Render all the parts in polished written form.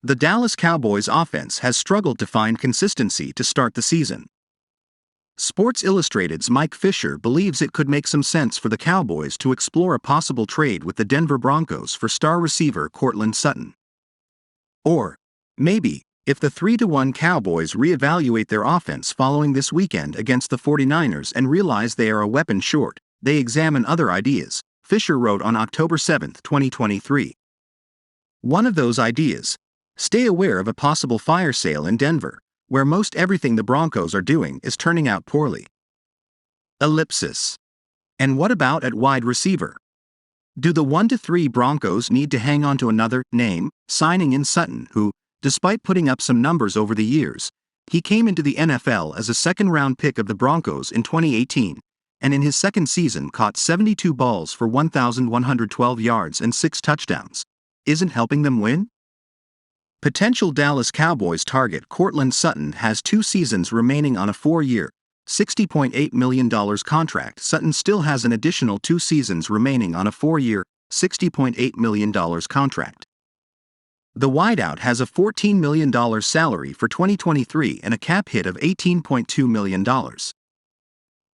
The Dallas Cowboys offense has struggled to find consistency to start the season. Sports Illustrated's Mike Fisher believes it could make some sense for the Cowboys to explore a possible trade with the Denver Broncos for star receiver Courtland Sutton. Or, maybe, if the 3-1 Cowboys reevaluate their offense following this weekend against the 49ers and realize they are a weapon short, they examine other ideas, Fisher wrote on October 7, 2023. One of those ideas: stay aware of a possible fire sale in Denver, where most everything the Broncos are doing is turning out poorly. Ellipsis. And what about at wide receiver? Do the 1-3 Broncos need to hang on to another name, signing in Sutton, who, despite putting up some numbers over the years, he came into the NFL as a second-round pick of the Broncos in 2018, and in his second season caught 72 balls for 1,112 yards and 6 touchdowns, isn't helping them win? Potential Dallas Cowboys target Courtland Sutton has 2 seasons remaining on a 4-year, $60.8 million contract. Sutton still has an additional 2 seasons remaining on a 4-year, $60.8 million contract. The wideout has a $14 million salary for 2023 and a cap hit of $18.2 million.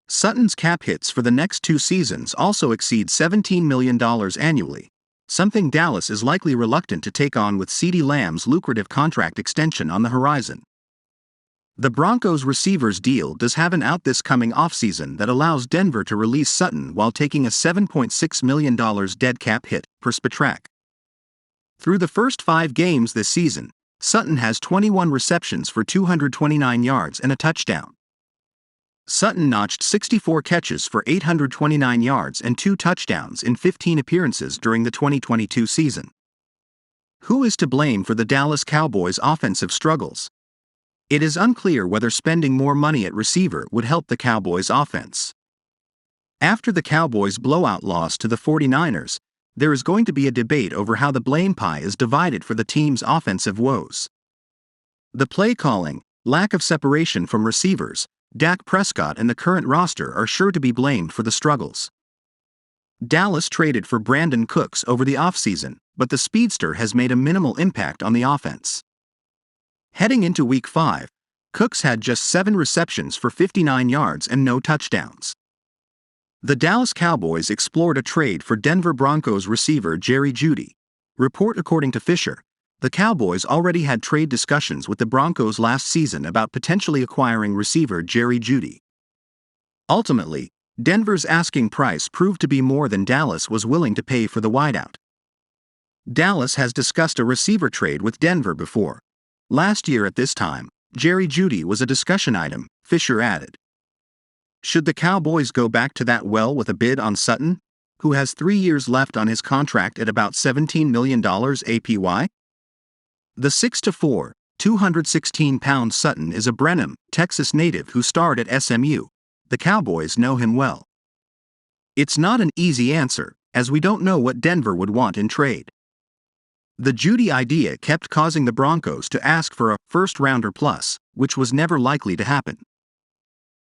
Sutton's cap hits for the next 2 seasons also exceed $17 million annually, something Dallas is likely reluctant to take on with CeeDee Lamb's lucrative contract extension on the horizon. The Broncos' receivers deal does have an out this coming offseason that allows Denver to release Sutton while taking a $7.6 million dead cap hit, per Spotrac. Through the first 5 games this season, Sutton has 21 receptions for 229 yards and a touchdown. Sutton notched 64 catches for 829 yards and 2 touchdowns in 15 appearances during the 2022 season. Who is to blame for the Dallas Cowboys' offensive struggles? It is unclear whether spending more money at receiver would help the Cowboys' offense. After the Cowboys' blowout loss to the 49ers, there is going to be a debate over how the blame pie is divided for the team's offensive woes. The play calling, lack of separation from receivers, Dak Prescott and the current roster are sure to be blamed for the struggles. Dallas traded for Brandon Cooks over the offseason, but the speedster has made a minimal impact on the offense. Heading into Week 5, Cooks had just 7 receptions for 59 yards and no touchdowns. The Dallas Cowboys explored a trade for Denver Broncos receiver Jerry Jeudy. Report according to Fisher, the Cowboys already had trade discussions with the Broncos last season about potentially acquiring receiver Jerry Jeudy. Ultimately, Denver's asking price proved to be more than Dallas was willing to pay for the wideout. Dallas has discussed a receiver trade with Denver before. Last year at this time, Jerry Jeudy was a discussion item, Fisher added. Should the Cowboys go back to that well with a bid on Sutton, who has 3 years left on his contract at about $17 million APY? The 6'4", 216-pound Sutton is a Brenham, Texas native who starred at SMU. The Cowboys know him well. It's not an easy answer, as we don't know what Denver would want in trade. The Jeudy idea kept causing the Broncos to ask for a first-rounder plus, which was never likely to happen.